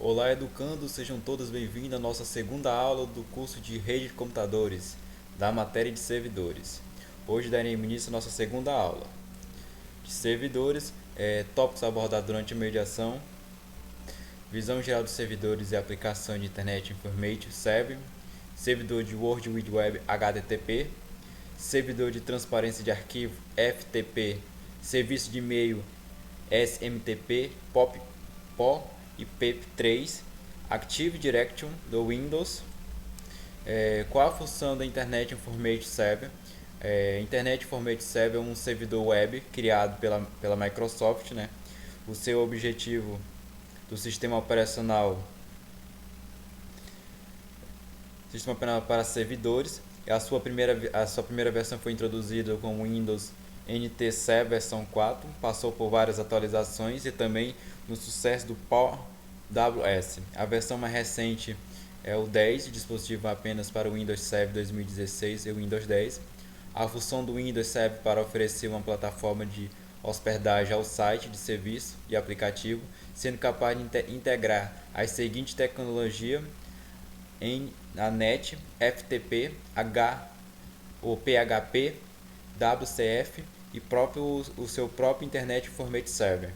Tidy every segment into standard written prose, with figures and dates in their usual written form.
Olá, educandos, sejam todos bem-vindos à nossa segunda aula do curso de Rede de Computadores, da matéria de servidores. Hoje daremos início à nossa segunda aula de servidores, tópicos abordados durante a mediação, visão geral dos servidores e aplicação de Internet Information Service, servidor de World Wide Web HTTP, servidor de transparência de arquivo FTP, serviço de e-mail SMTP, POP e PEP3, Active Directory do Windows. Qual a função da Internet Information Server? Internet Information Server é um servidor web criado pela Microsoft, né? O seu objetivo do sistema operacional para servidores. A sua primeira versão foi introduzida com o Windows NT Server versão 4, passou por várias atualizações e também no sucesso do Power WS. A versão mais recente é o 10, dispositivo apenas para o Windows Server 2016 e o Windows 10. A função do Windows serve para oferecer uma plataforma de hospedagem ao site de serviço e aplicativo, sendo capaz de integrar as seguintes tecnologias em a NET, FTP, ou PHP, WCF e o seu próprio Internet Information Server.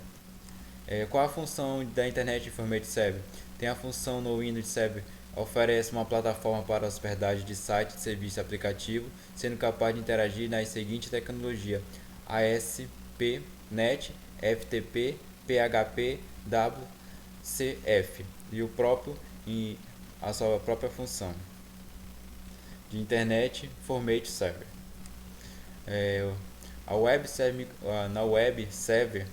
Qual a função da Internet Information Server? Tem a função no Windows Server, oferece uma plataforma para hospedagem de site, serviço e aplicativo, sendo capaz de interagir nas seguintes tecnologias: ASP.NET, FTP, PHP, WCF e a sua própria função de Internet Information Server. Na web server,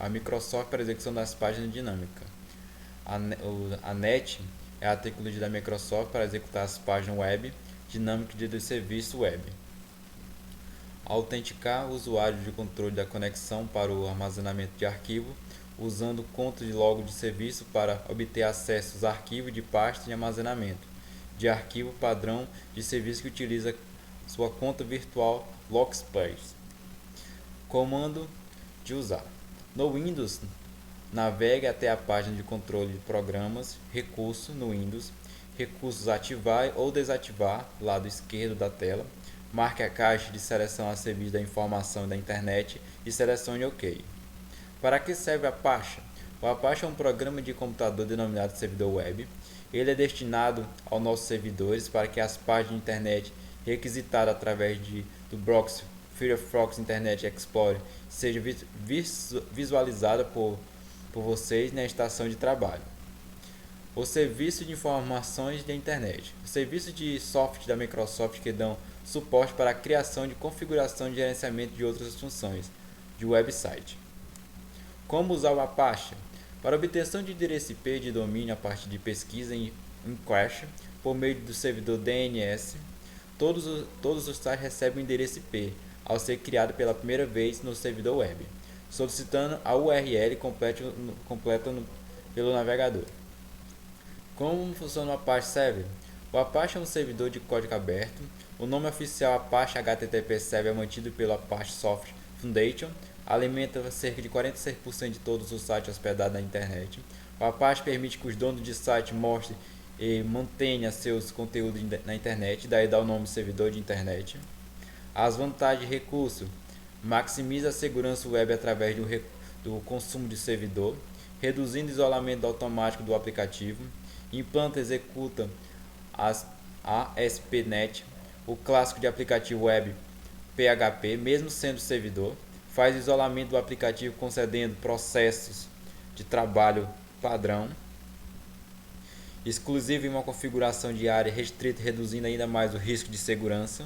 a Microsoft para execução das páginas dinâmicas. A NET é a tecnologia da Microsoft para executar as páginas web dinâmicas do serviço web. Autenticar o usuário de controle da conexão para o armazenamento de arquivo, usando conta de logo de serviço para obter acesso aos arquivos de pasta de armazenamento de arquivo padrão de serviço que utiliza sua conta virtual Lockspace. Comando de usar. No Windows, navegue até a página de controle de programas, recurso no Windows, recursos ativar ou desativar, lado esquerdo da tela, marque a caixa de seleção a serviço da informação da internet e selecione OK. Para que serve a Apache? O Apache é um programa de computador denominado servidor web. Ele é destinado aos nossos servidores para que as páginas de internet requisitadas através do proxy Firefox Internet Explorer sejam visualizadas por vocês na estação de trabalho. O serviço de informações da internet. O serviço de software da Microsoft que dão suporte para a criação de configuração e gerenciamento de outras funções de website. Como usar o Apache? Para obtenção de endereço IP de domínio a partir de pesquisa em cache por meio do servidor DNS, todos os sites recebem o endereço IP ao ser criado pela primeira vez no servidor web, solicitando a URL completa pelo navegador. Como funciona o Apache Server? O Apache é um servidor de código aberto. O nome oficial Apache HTTP Server é mantido pelo Apache Software Foundation. Alimenta cerca de 46% de todos os sites hospedados na internet. O Apache permite que os donos de site mostrem e mantenham seus conteúdos na internet, daí dá o nome de servidor de internet. As vantagens de recurso: maximiza a segurança web através do consumo de servidor, reduzindo o isolamento automático do aplicativo, implanta e executa as ASP.NET, o clássico de aplicativo web PHP, mesmo sendo servidor, faz isolamento do aplicativo concedendo processos de trabalho padrão, exclusivo em uma configuração de área restrita, reduzindo ainda mais o risco de segurança.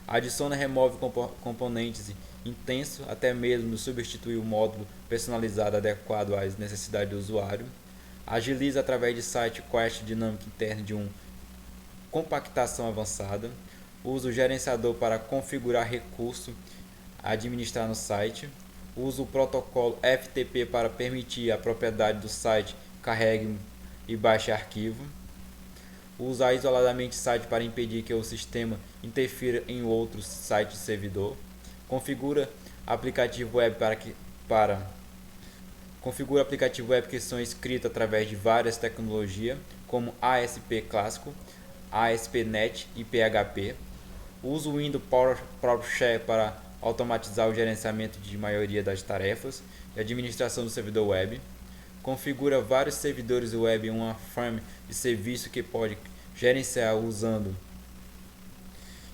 Adiciona e remove componentes intensos, até mesmo substituir o módulo personalizado adequado às necessidades do usuário. Agiliza através de site cache dinâmico interno de uma compactação avançada. Usa o gerenciador para configurar recurso administrar no site. Usa o protocolo FTP para permitir a propriedade do site carregue e baixe arquivo. Usa isoladamente o site para impedir que o sistema interfira em outros sites de servidor. Configura aplicativo web Configura aplicativo web que são escritos através de várias tecnologias, como ASP clássico, ASP.NET e PHP. Usa o Windows PowerShell para automatizar o gerenciamento de maioria das tarefas e administração do servidor web. Configura vários servidores web em uma farm de serviço que pode gerenciar usando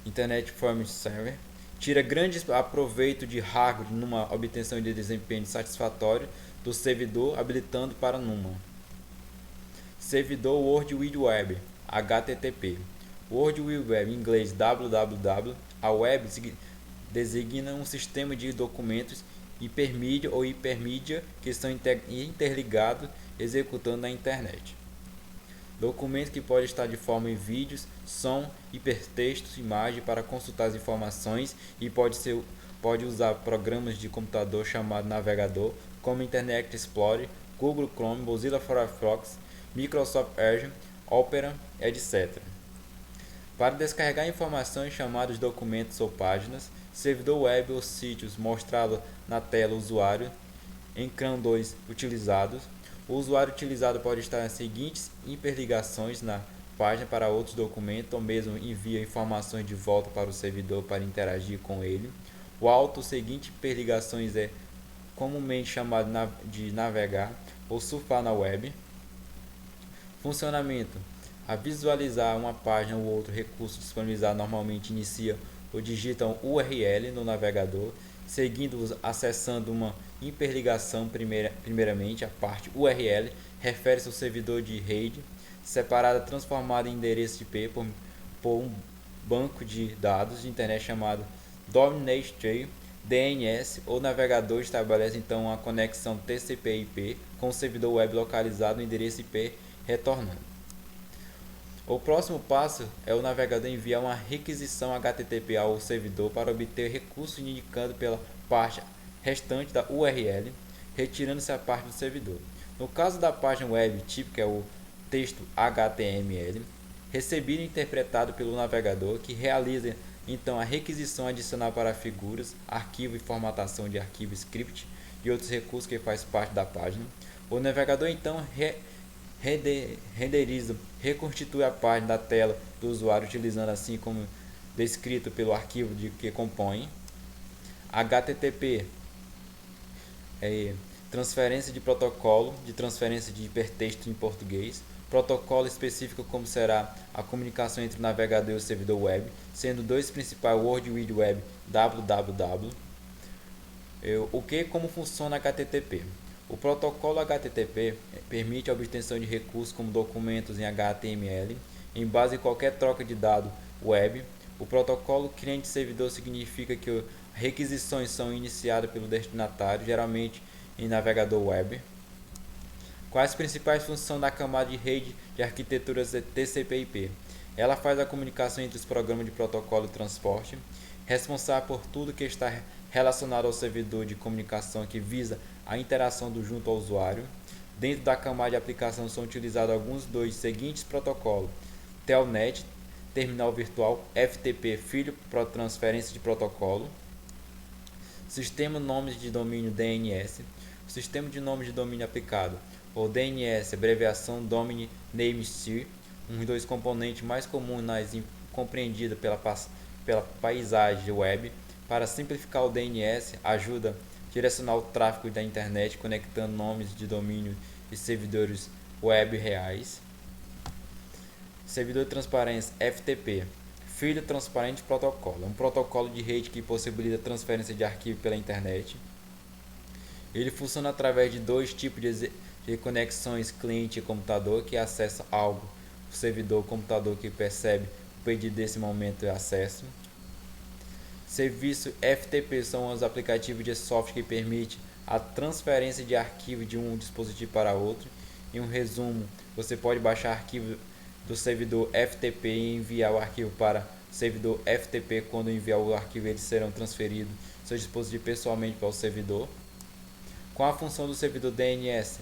Internet Farm Server. Tira grande aproveito de hardware numa obtenção de desempenho satisfatório do servidor, habilitando para NUMA. Servidor World Wide Web, HTTP. World Wide Web, em inglês www, a web designa um sistema de documentos hipermídia ou hipermídia que estão interligados executando na internet. Documento que pode estar de forma em vídeos, som, hipertextos, imagem para consultar as informações e pode usar programas de computador chamado navegador como Internet Explorer, Google Chrome, Mozilla Firefox, Microsoft Edge, Opera, etc. Para descarregar informações chamadas documentos ou páginas, servidor web ou sítios mostrado na tela usuário em CRAN 2 utilizados. O usuário utilizado pode estar nas seguintes hiperligações na página para outros documentos ou mesmo envia informações de volta para o servidor para interagir com ele. O auto seguinte hiperligações é comumente chamado de navegar ou surfar na web. Funcionamento: a visualizar uma página ou outro recurso disponibilizado normalmente inicia ou digita um URL no navegador, seguindo acessando uma hiperligação. Primeiramente, a parte URL refere-se ao servidor de rede, separada transformada em endereço IP por um banco de dados de internet chamado Domination DNS. O navegador estabelece então uma conexão TCP/IP com o servidor web localizado no endereço IP retornando. O próximo passo é o navegador enviar uma requisição HTTP ao servidor para obter recursos indicando pela parte restante da URL, retirando-se a parte do servidor. No caso da página web típica é o texto HTML, recebido e interpretado pelo navegador, que realiza então a requisição adicional para figuras, arquivo e formatação de arquivo script e outros recursos que faz parte da página. O navegador então renderiza, reconstitui a página da tela do usuário utilizando assim como descrito pelo arquivo que compõe. HTTP transferência de protocolo de transferência de hipertexto em português. Protocolo específico como será a comunicação entre o navegador e o servidor web, sendo dois principais World Wide Web www. Como funciona HTTP? O protocolo HTTP permite a obtenção de recursos como documentos em HTML em base a qualquer troca de dado web. O protocolo cliente-servidor significa que requisições são iniciadas pelo destinatário, geralmente em navegador web. Quais as principais funções da camada de rede de arquiteturas TCP/IP? Ela faz a comunicação entre os programas de protocolo de transporte, responsável por tudo que está relacionado ao servidor de comunicação que visa a interação junto ao usuário. Dentro da camada de aplicação são utilizados alguns dos seguintes protocolos: Telnet, terminal virtual, FTP, filho para transferência de protocolo, sistema nomes de domínio DNS, o sistema de nomes de domínio aplicado, ou DNS, abreviação Domain Name Service, um dos componentes mais comuns compreendida pela paisagem web. Para simplificar o DNS, ajuda a direcionar o tráfego da internet conectando nomes de domínio e servidores web reais. Servidor de transparência FTP, filho transparente protocolo, um protocolo de rede que possibilita a transferência de arquivo pela internet. Ele funciona através de dois tipos de conexões cliente e computador, que acessa algo, o servidor computador que percebe o pedido desse momento de acesso. Serviço FTP são os aplicativos de software que permitem a transferência de arquivo de um dispositivo para outro. Em um resumo, você pode baixar arquivo do servidor FTP e enviar o arquivo para o servidor FTP. Quando enviar o arquivo, eles serão transferidos do seu dispositivo pessoalmente para o servidor. Com a função do servidor DNS,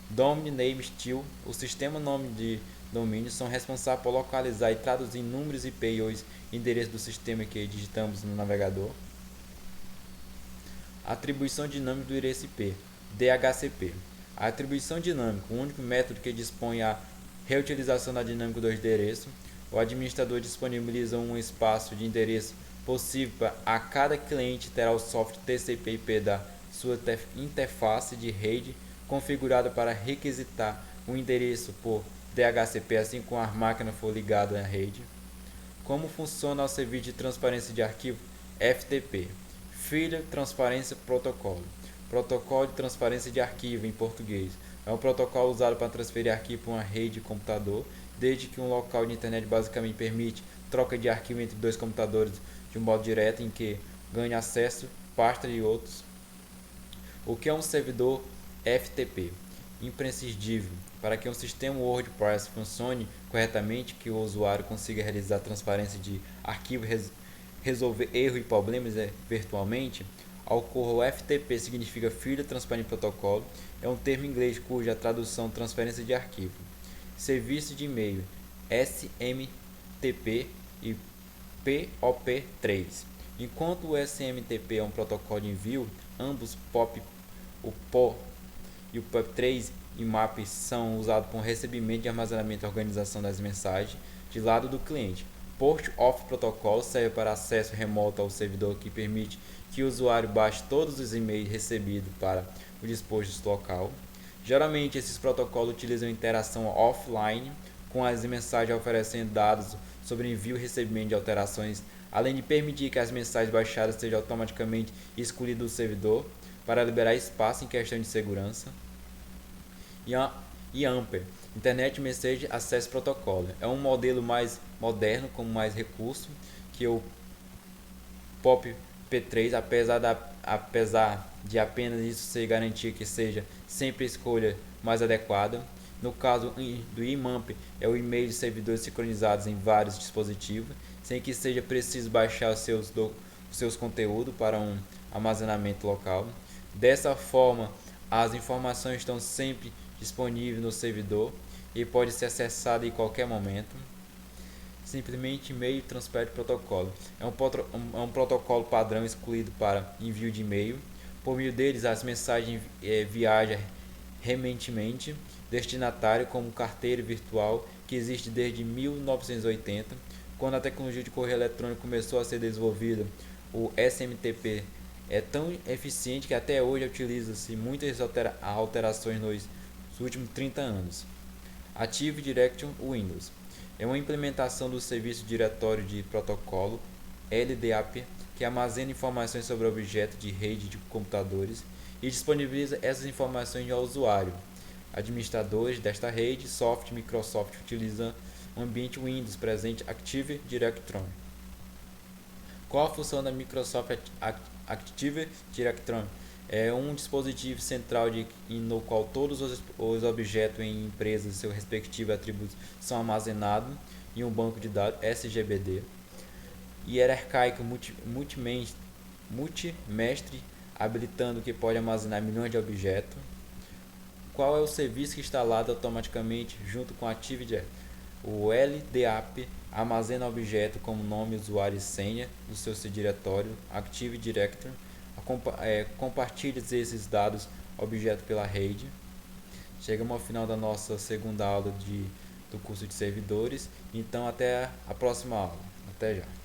Domain Name Service, o sistema nome de domínio são responsáveis por localizar e traduzir números IP e os endereços do sistema que digitamos no navegador. Atribuição dinâmica do endereço IP, DHCP. A atribuição dinâmica, o único método que dispõe a reutilização da dinâmica do endereço. O administrador disponibiliza um espaço de endereço possível a cada cliente terá o software TCP/IP da sua interface de rede configurada para requisitar o endereço por DHCP assim como a máquina for ligada à rede. Como funciona o serviço de transparência de arquivo FTP? Filha Transparência Protocolo. Protocolo de transparência de arquivo em português. É um protocolo usado para transferir arquivo para uma rede de computador, desde que um local de internet basicamente permite troca de arquivo entre dois computadores de um modo direto em que ganha acesso, pasta e outros. O que é um servidor FTP? Imprescindível para que um sistema WordPress funcione corretamente, que o usuário consiga realizar transferência de arquivo, resolver erros e problemas virtualmente. O FTP significa Filho Transparente Protocolo, é um termo em inglês cuja tradução transferência de arquivo. Serviço de e-mail SMTP e POP3. Enquanto o SMTP é um protocolo de envio, ambos o PO e o POP3 e MAP são usados para o recebimento e armazenamento e organização das mensagens de lado do cliente. Port of Protocol serve para acesso remoto ao servidor, que permite que o usuário baixe todos os e-mails recebidos para o dispositivo local. Geralmente, esses protocolos utilizam interação offline com as mensagens, oferecendo dados sobre envio e recebimento de alterações, além de permitir que as mensagens baixadas sejam automaticamente escolhidas do servidor para liberar espaço em questão de segurança. E Amper, Internet Message Access Protocol, é um modelo mais moderno com mais recursos que o POP3, apesar de apenas isso ser garantir que seja sempre a escolha mais adequada. No caso do IMAMP, é o e-mail de servidores sincronizados em vários dispositivos, sem que seja preciso baixar os seus conteúdos para um armazenamento local. Dessa forma, as informações estão sempre disponíveis no servidor e pode ser acessado em qualquer momento. Simplesmente e-mail Transparent Protocol. É um protocolo padrão excluído para envio de e-mail. Por meio deles, as mensagens viajam rementemente destinatário como carteira virtual, que existe desde 1980, quando a tecnologia de correio eletrônico começou a ser desenvolvida. O SMTP é tão eficiente que até hoje utiliza-se muitas alterações nos últimos 30 anos. Active Directory Windows é uma implementação do Serviço Diretório de Protocolo LDAP, que armazena informações sobre objetos de rede de computadores e disponibiliza essas informações ao usuário. Administradores desta rede, software Microsoft utiliza o ambiente Windows presente Active Directory. Qual a função da Microsoft Active Directory? É um dispositivo central no qual todos os objetos em empresas e seus respectivos atributos são armazenados em um banco de dados SGBD. Hierárquico multimestre, habilitando que pode armazenar milhões de objetos. Qual é o serviço que é instalado automaticamente junto com o Active Directory? O LDAP armazena objetos como nome, usuário e senha do seu diretório Active Directory. Compartilha esses dados objetos pela rede. Chegamos ao final da nossa segunda aula do curso de servidores. Então até a próxima aula. Até já.